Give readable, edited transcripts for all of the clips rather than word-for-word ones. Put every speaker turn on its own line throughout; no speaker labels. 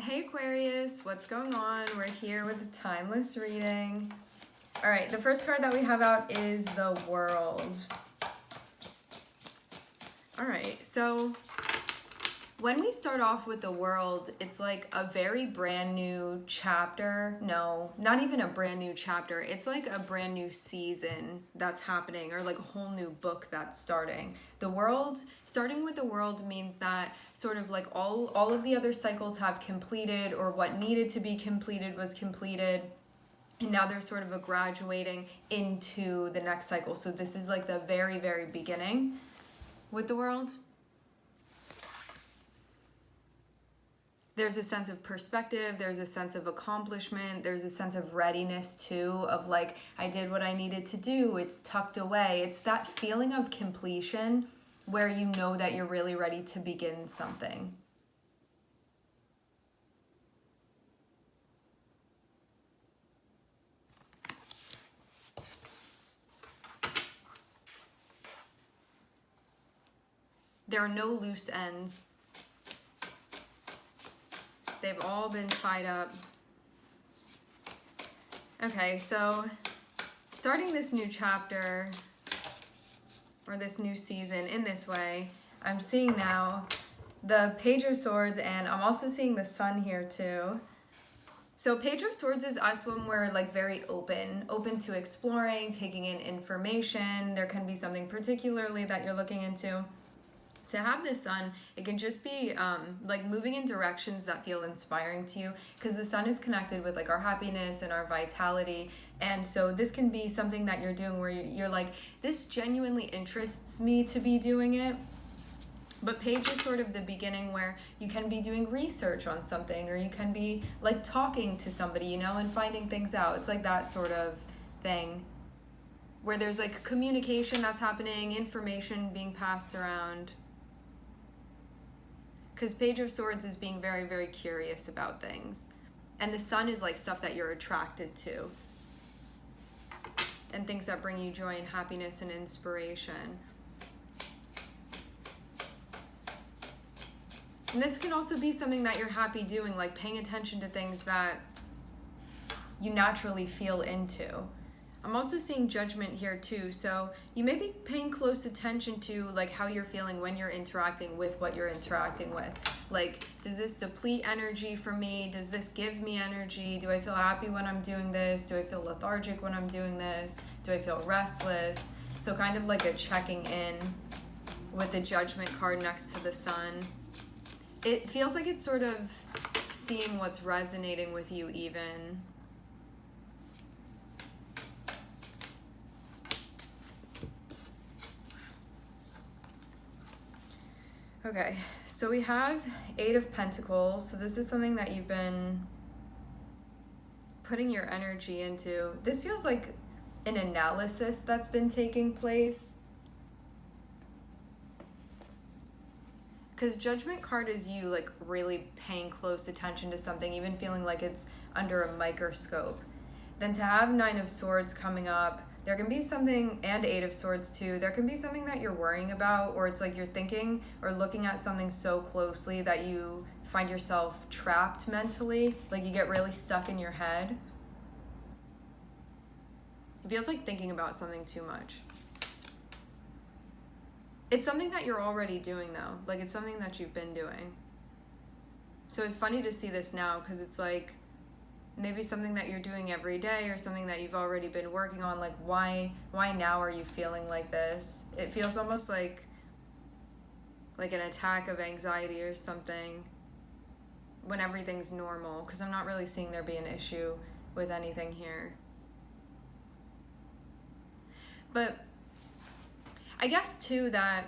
Hey Aquarius, what's going on? We're here with a timeless reading. All right, the first card that we have out is the World. All right, so when we start off with the World, it's like a very brand new chapter. No, not even a brand new chapter. It's like a brand new season that's happening, or like a whole new book that's starting. The World, starting with the World means that sort of like all of the other cycles have completed, or what needed to be completed was completed. And now they're sort of a graduating into the next cycle. So this is like the very, very beginning with the World. There's a sense of perspective, there's a sense of accomplishment, there's a sense of readiness too, of like, I did what I needed to do, it's tucked away. It's that feeling of completion where you know that you're really ready to begin something. There are no loose ends. They've all been tied up. Okay, so starting this new chapter or this new season in this way, I'm seeing now the Page of Swords, and I'm also seeing the Sun here too. So Page of Swords is us when we're like very open to exploring, taking in information. There can be something particularly that you're looking into. To have the Sun, it can just be like moving in directions that feel inspiring to you, because the Sun is connected with like our happiness and our vitality. And so this can be something that you're doing where you're like, this genuinely interests me to be doing it. But Page is sort of the beginning where you can be doing research on something, or you can be like talking to somebody, you know, and finding things out. It's like that sort of thing where there's like communication that's happening, information being passed around. Because Page of Swords is being very, very curious about things. And the Sun is like stuff that you're attracted to. And things that bring you joy and happiness and inspiration. And this can also be something that you're happy doing, like paying attention to things that you naturally feel into. I'm also seeing Judgment here too, so you may be paying close attention to like how you're feeling when you're interacting with what you're interacting with. Like, does this deplete energy for me? Does this give me energy? Do I feel happy when I'm doing this? Do I feel lethargic when I'm doing this? Do I feel restless? So kind of like a checking in with the Judgment card next to the Sun. It feels like it's sort of seeing what's resonating with you even. Okay, so we have Eight of Pentacles. So this is something that you've been putting your energy into. This feels like an analysis that's been taking place. Because Judgment card is you like really paying close attention to something, even feeling like it's under a microscope. Then to have Nine of Swords coming up, there can be something, and Eight of Swords too, there can be something that you're worrying about, or it's like you're thinking or looking at something so closely that you find yourself trapped mentally, like you get really stuck in your head. It feels like thinking about something too much. It's something that you're already doing though, like it's something that you've been doing. So it's funny to see this now, because it's like, maybe something that you're doing every day, or something that you've already been working on. Like, why now are you feeling like this? It feels almost like an attack of anxiety or something when everything's normal, because I'm not really seeing there be an issue with anything here. But I guess too that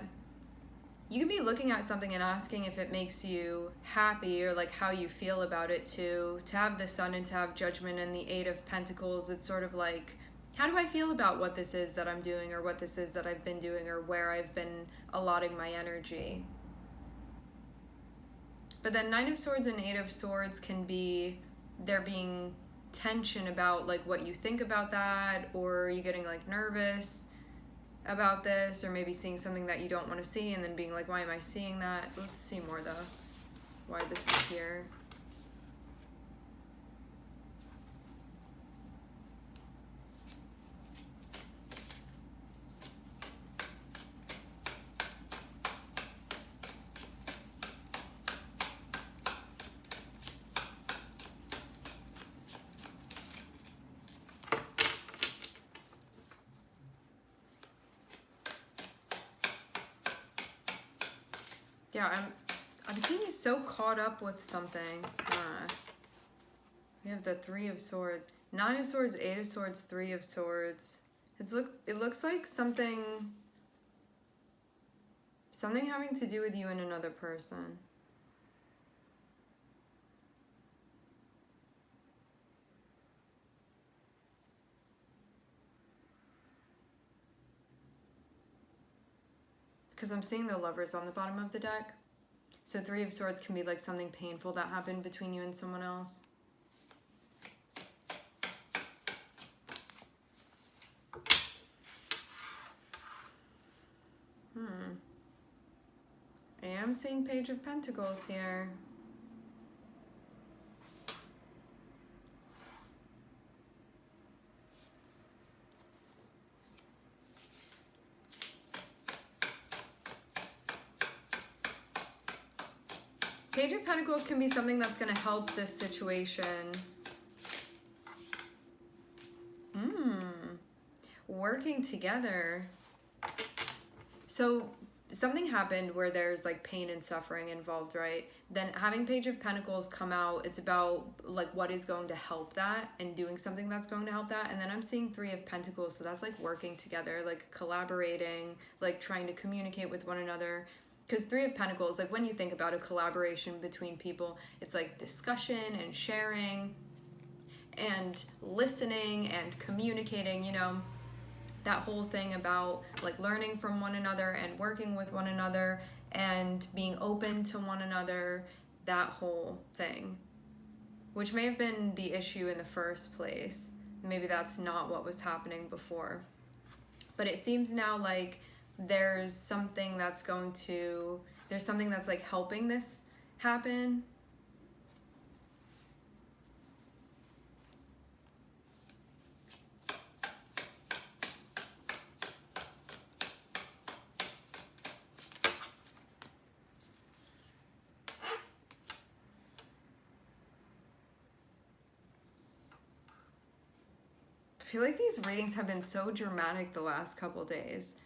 you can be looking at something and asking if it makes you happy, or like how you feel about it too. To have the Sun and to have Judgment and the Eight of Pentacles, it's sort of like, how do I feel about what this is that I'm doing, or what this is that I've been doing, or where I've been allotting my energy. But then Nine of Swords and Eight of Swords can be there being tension about like what you think about that, or you getting like nervous about this, or maybe seeing something that you don't want to see and then being like, why am I seeing that? Let's see more though, why this is here. Yeah, I'm seeing you so caught up with something. We have the Three of Swords. Nine of Swords, Eight of Swords, Three of Swords. It looks like something having to do with you and another person. Because I'm seeing the Lovers on the bottom of the deck. So Three of Swords can be like something painful that happened between you and someone else. I am seeing Page of Pentacles here. Page of Pentacles can be something that's going to help this situation. Working together. So something happened where there's like pain and suffering involved, right? Then having Page of Pentacles come out, it's about like what is going to help that and doing something that's going to help that. And then I'm seeing Three of Pentacles, so that's like working together, like collaborating, like trying to communicate with one another. Because Three of Pentacles, like when you think about a collaboration between people, it's like discussion and sharing and listening and communicating, you know, that whole thing about like learning from one another and working with one another and being open to one another, that whole thing, which may have been the issue in the first place. Maybe that's not what was happening before. But it seems now like there's something that's like helping this happen. I feel like these readings have been so dramatic the last couple days.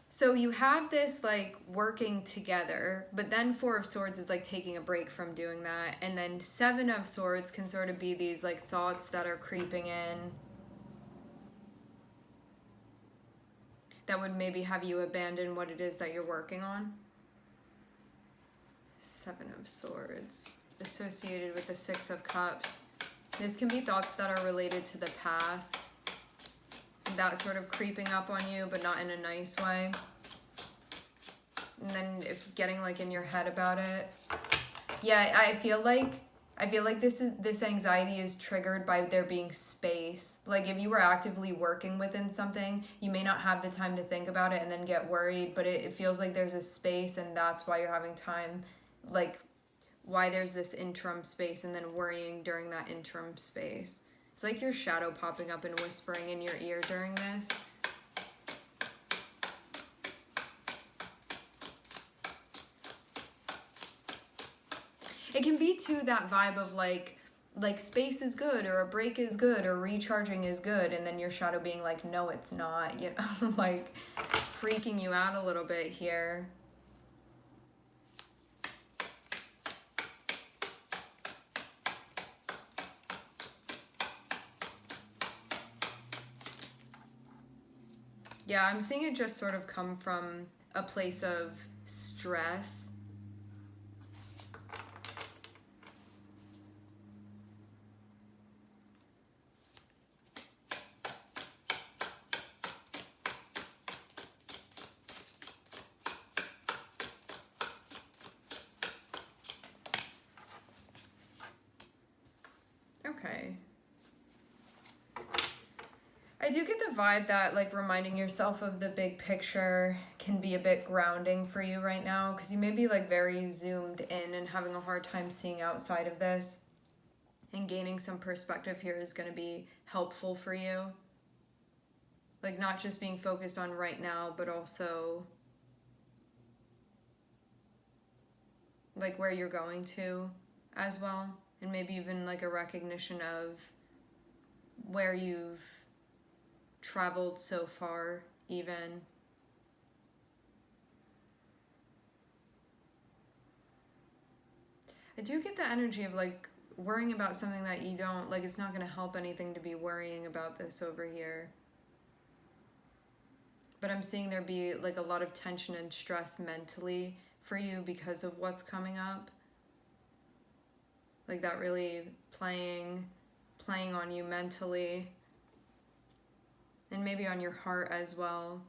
So you have this like working together, but then Four of Swords is like taking a break from doing that. And then Seven of Swords can sort of be these like thoughts that are creeping in that would maybe have you abandon what it is that you're working on. Seven of Swords associated with the Six of Cups. This can be thoughts that are related to the past. That sort of creeping up on you, but not in a nice way. And then if getting like in your head about it. Yeah, I feel like this anxiety is triggered by there being space. Like if you were actively working within something, you may not have the time to think about it and then get worried, but it feels like there's a space, and that's why you're having time, like why there's this interim space and then worrying during that interim space. It's like your shadow popping up and whispering in your ear during this. It can be too that vibe of like space is good, or a break is good, or recharging is good, and then your shadow being like, no, it's not, you know, like freaking you out a little bit here. Yeah, I'm seeing it just sort of come from a place of stress. Okay. I do get the vibe that like reminding yourself of the big picture can be a bit grounding for you right now, because you may be like very zoomed in and having a hard time seeing outside of this, and gaining some perspective here is going to be helpful for you. Like not just being focused on right now, but also like where you're going to as well, and maybe even like a recognition of where you've traveled so far even. I do get the energy of like worrying about something that you don't, like it's not going to help anything to be worrying about this over here. But I'm seeing there be like a lot of tension and stress mentally for you because of what's coming up. Like that really playing on you mentally. And maybe on your heart as well.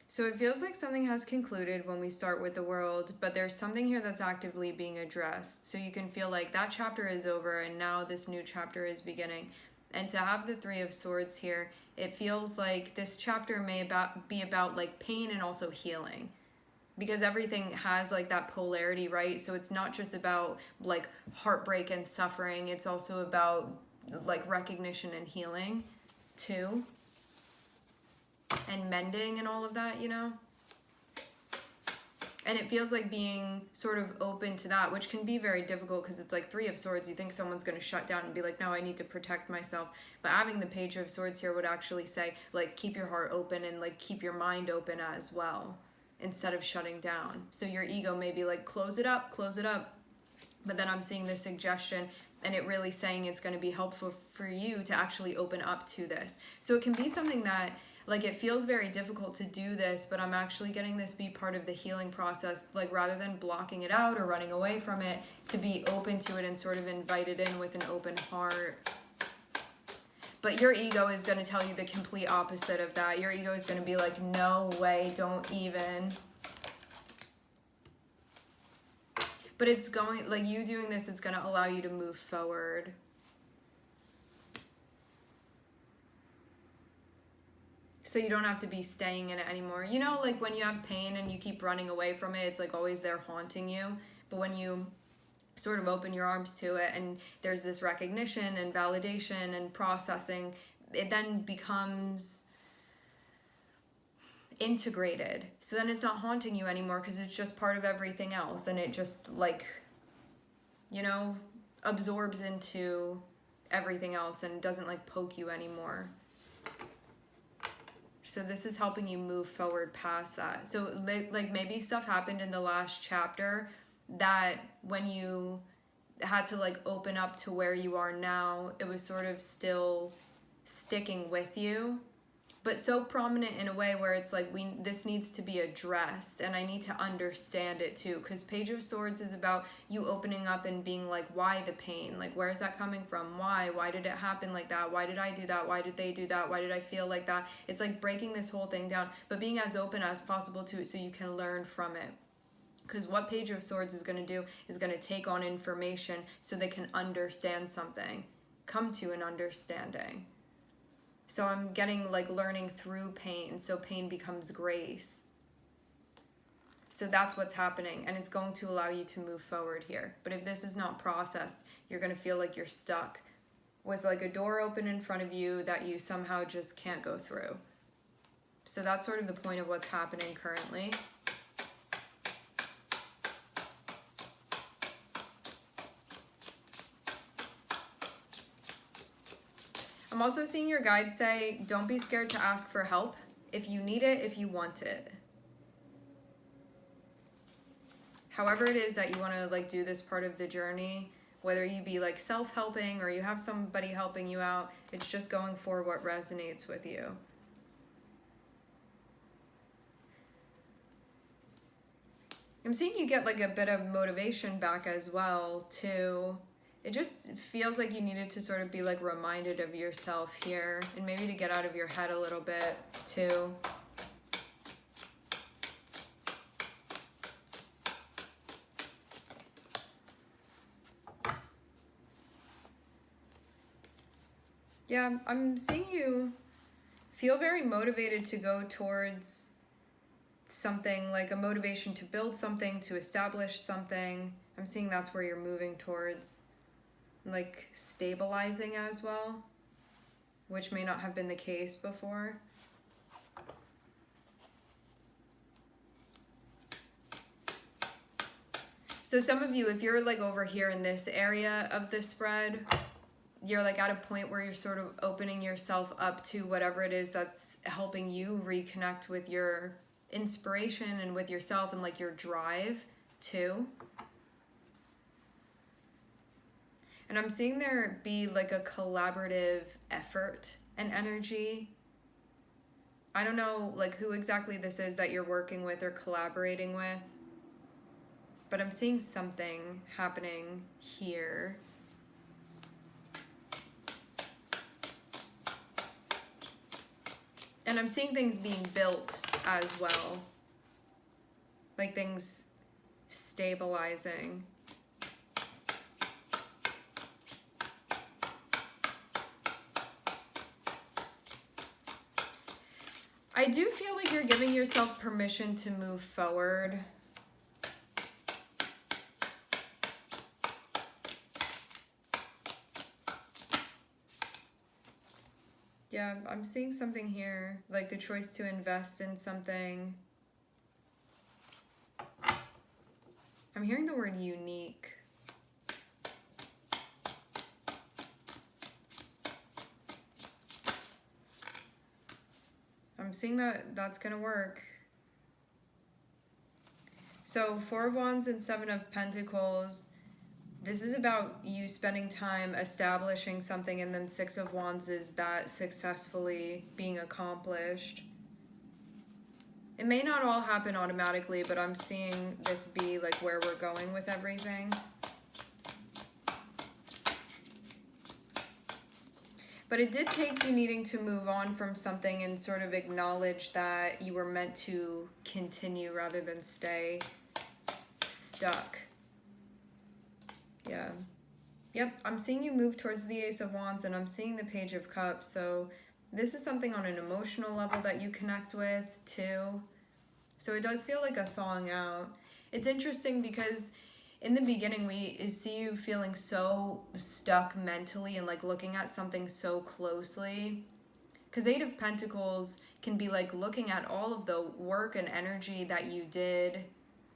So it feels like something has concluded when we start with the world, but there's something here that's actively being addressed. So you can feel like that chapter is over and now this new chapter is beginning. And to have the Three of Swords here, it feels like this chapter may be about like pain and also healing. Because everything has like that polarity, right? So it's not just about like heartbreak and suffering, it's also about like recognition and healing too. And mending and all of that, you know? And it feels like being sort of open to that, which can be very difficult because it's like Three of Swords. You think someone's going to shut down and be like, no, I need to protect myself. But having the Page of Swords here would actually say, like, keep your heart open and like keep your mind open as well, instead of shutting down. So your ego may be like, close it up. But then I'm seeing this suggestion and it really saying it's going to be helpful for you to actually open up to this. So it can be something that, like, it feels very difficult to do this, but I'm actually getting this be part of the healing process, like rather than blocking it out or running away from it, to be open to it and sort of invite it in with an open heart. But your ego is going to tell you the complete opposite of that. Your ego is going to be like, no way, don't even. But it's going, like you doing this, it's going to allow you to move forward. So you don't have to be staying in it anymore. You know, like when you have pain and you keep running away from it, it's like always there haunting you. But when you sort of open your arms to it and there's this recognition and validation and processing, it then becomes integrated. So then it's not haunting you anymore because it's just part of everything else, and it just like, you know, absorbs into everything else and doesn't like poke you anymore. So this is helping you move forward past that. So like maybe stuff happened in the last chapter that when you had to like open up to where you are now, it was sort of still sticking with you, but so prominent in a way where it's like this needs to be addressed, and I need to understand it too, because Page of Swords is about you opening up and being like, why the pain? Like, where is that coming from? Why did it happen like that? Why did I do that? Why did they do that? Why did I feel like that? It's like breaking this whole thing down, but being as open as possible to it so you can learn from it. Because what Page of Swords is going to do is going to take on information so they can understand something, come to an understanding. So I'm getting like learning through pain, so pain becomes grace. So that's what's happening, and it's going to allow you to move forward here. But if this is not processed, you're going to feel like you're stuck with like a door open in front of you that you somehow just can't go through. So that's sort of the point of what's happening currently. I'm also seeing your guides say, don't be scared to ask for help if you need it, if you want it. However it is that you want to like do this part of the journey, whether you be like self-helping or you have somebody helping you out, it's just going for what resonates with you. I'm seeing you get like a bit of motivation back as well too. It just feels like you needed to sort of be like reminded of yourself here, and maybe to get out of your head a little bit too. Yeah, I'm seeing you feel very motivated to go towards something, like a motivation to build something, to establish something. I'm seeing that's where you're moving towards. Like stabilizing as well, which may not have been the case before. So some of you, if you're like over here in this area of the spread, you're like at a point where you're sort of opening yourself up to whatever it is that's helping you reconnect with your inspiration and with yourself and like your drive too. And I'm seeing there be like a collaborative effort and energy. I don't know like who exactly this is that you're working with or collaborating with, but I'm seeing something happening here. And I'm seeing things being built as well. Like things stabilizing. I do feel like you're giving yourself permission to move forward. Yeah, I'm seeing something here, like the choice to invest in something. I'm hearing the word unique. I'm seeing that that's going to work. So 4 of Wands and 7 of Pentacles. This is about you spending time establishing something, and then 6 of Wands is that successfully being accomplished. It may not all happen automatically, but I'm seeing this be like where we're going with everything. But it did take you needing to move on from something and sort of acknowledge that you were meant to continue rather than stay stuck. Yeah. Yep, I'm seeing you move towards the Ace of Wands, and I'm seeing the Page of Cups. So this is something on an emotional level that you connect with too. So it does feel like a thawing out. It's interesting because in the beginning we see you feeling so stuck mentally and like looking at something so closely. Because 8 of Pentacles can be like looking at all of the work and energy that you did.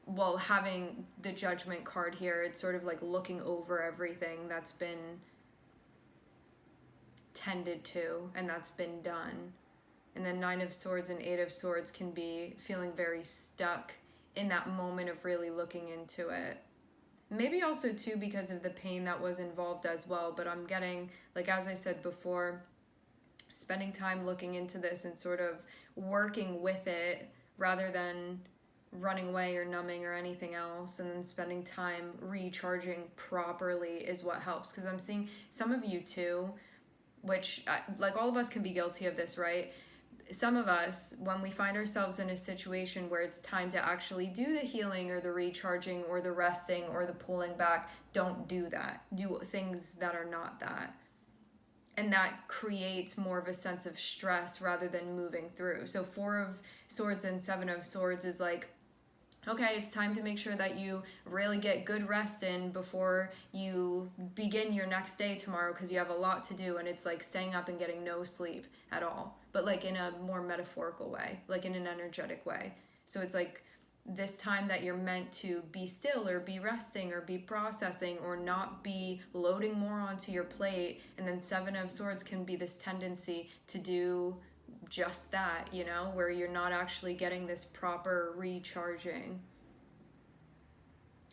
Well, having the Judgment card here, it's sort of like looking over everything that's been tended to and that's been done. And then 9 of Swords and 8 of Swords can be feeling very stuck in that moment of really looking into it. Maybe also too because of the pain that was involved as well, but I'm getting, like as I said before, spending time looking into this and sort of working with it rather than running away or numbing or anything else, and then spending time recharging properly is what helps. Because I'm seeing some of you too, which like all of us can be guilty of this, right? Some of us, when we find ourselves in a situation where it's time to actually do the healing or the recharging or the resting or the pulling back, don't do that. Do things that are not that. And that creates more of a sense of stress rather than moving through. So 4 of Swords and 7 of Swords is like, okay, it's time to make sure that you really get good rest in before you begin your next day tomorrow, because you have a lot to do, and it's like staying up and getting no sleep at all, but like in a more metaphorical way, like in an energetic way. So it's like this time that you're meant to be still or be resting or be processing or not be loading more onto your plate. And then 7 of Swords can be this tendency to do just that, you know, where you're not actually getting this proper recharging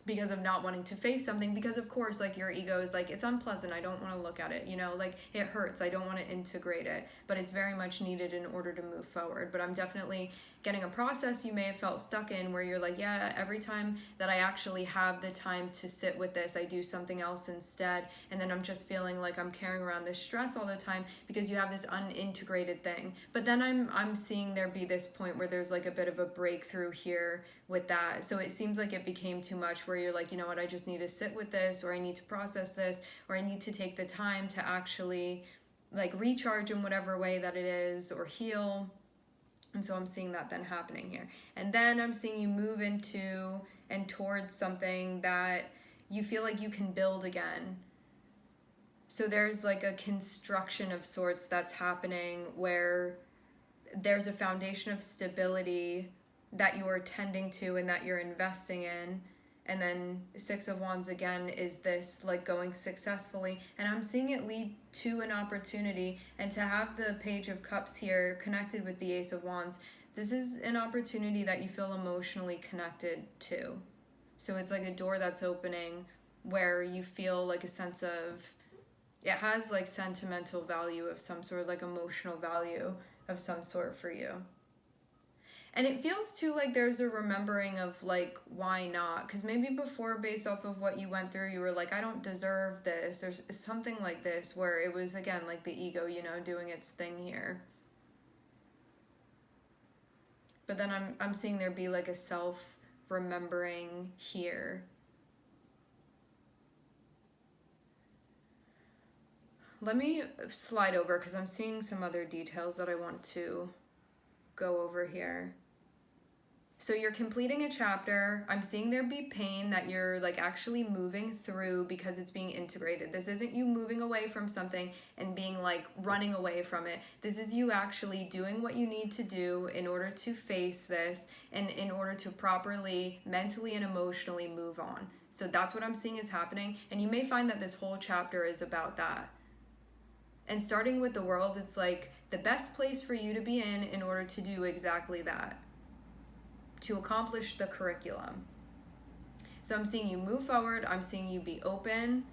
because of not wanting to face something, because of course like your ego is like, it's unpleasant, I don't want to look at it, you know, like it hurts, I don't want to integrate it, but it's very much needed in order to move forward. But I'm definitely getting a process you may have felt stuck in where you're like, yeah, every time that I actually have the time to sit with this, I do something else instead, and then I'm just feeling like I'm carrying around this stress all the time because you have this unintegrated thing. But then I'm seeing there be this point where there's like a bit of a breakthrough here with that. So it seems like it became too much where you're like, you know what, I just need to sit with this, or I need to process this, or I need to take the time to actually like recharge in whatever way that it is, or heal. And so I'm seeing that then happening here. And then I'm seeing you move into and towards something that you feel like you can build again. So there's like a construction of sorts that's happening where there's a foundation of stability that you're tending to and that you're investing in. And then Six of Wands again is this like going successfully, and I'm seeing it lead to an opportunity. And to have the Page of Cups here connected with the Ace of Wands, this is an opportunity that you feel emotionally connected to. So it's like a door that's opening where you feel like a sense of, it has like sentimental value of some sort, like emotional value of some sort for you. And it feels too like there's a remembering of like, why not? Because maybe before, based off of what you went through, you were like, I don't deserve this, or something like this, where it was, again, like the ego, you know, doing its thing here. But then I'm seeing there be like a self-remembering here. Let me slide over because I'm seeing some other details that I want to go over here. So you're completing a chapter. I'm seeing there be pain that you're like actually moving through because it's being integrated. This isn't you moving away from something and being like running away from it. This is you actually doing what you need to do in order to face this and in order to properly mentally and emotionally move on. So that's what I'm seeing is happening. And you may find that this whole chapter is about that. And starting with the World, it's like the best place for you to be in order to do exactly that, to accomplish the curriculum. So I'm seeing you move forward. I'm seeing you be open.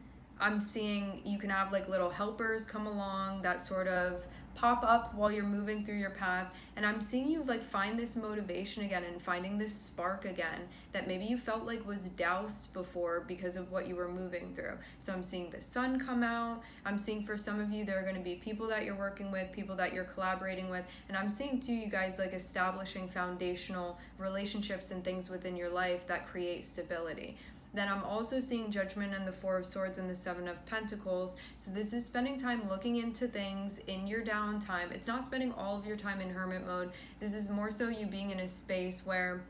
I'm seeing you can have like little helpers come along that sort of pop up while you're moving through your path. And I'm seeing you like find this motivation again and finding this spark again that maybe you felt like was doused before because of what you were moving through. So I'm seeing the sun come out. I'm seeing for some of you there are going to be people that you're working with, people that you're collaborating with, and I'm seeing too you guys like establishing foundational relationships and things within your life that create stability. Then I'm also seeing Judgment and the Four of Swords and the Seven of Pentacles. So this is spending time looking into things in your downtime. It's not spending all of your time in hermit mode. This is more so you being in a space where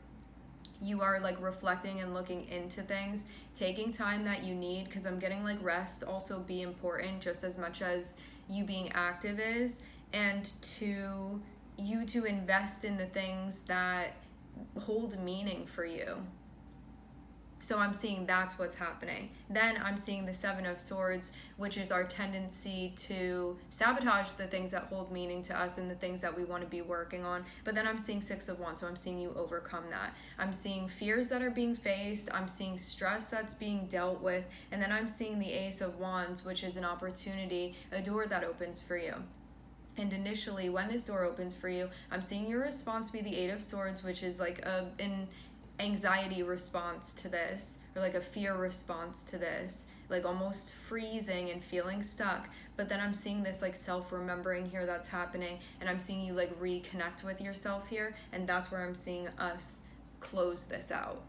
you are like reflecting and looking into things, taking time that you need, because I'm getting like rest also be important just as much as you being active is, and to you to invest in the things that hold meaning for you. So I'm seeing that's what's happening. Then I'm seeing the Seven of Swords, which is our tendency to sabotage the things that hold meaning to us and the things that we want to be working on. But then I'm seeing Six of Wands, so I'm seeing you overcome that. I'm seeing fears that are being faced. I'm seeing stress that's being dealt with. And then I'm seeing the Ace of Wands, which is an opportunity, a door that opens for you. And initially, when this door opens for you, I'm seeing your response be the Eight of Swords, which is like an anxiety response to this, or like a fear response to this, like almost freezing and feeling stuck. But then I'm seeing this like self-remembering here that's happening, and I'm seeing you like reconnect with yourself here, and that's where I'm seeing us close this out.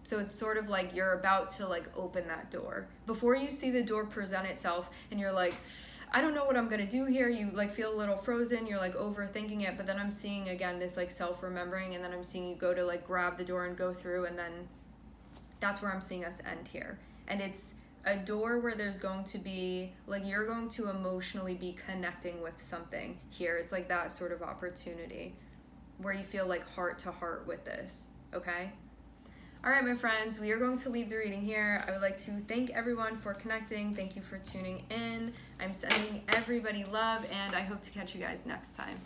So it's sort of like you're about to like open that door. Before you see the door present itself and you're like, I don't know what I'm gonna do here, you like feel a little frozen, you're like overthinking it, but then I'm seeing again this like self-remembering, and then I'm seeing you go to like grab the door and go through, and then that's where I'm seeing us end here. And it's a door where there's going to be like you're going to emotionally be connecting with something here. It's like that sort of opportunity where you feel like heart to heart with this, okay? All right, my friends, we are going to leave the reading here. I would like to thank everyone for connecting. Thank you for tuning in. I'm sending everybody love, and I hope to catch you guys next time.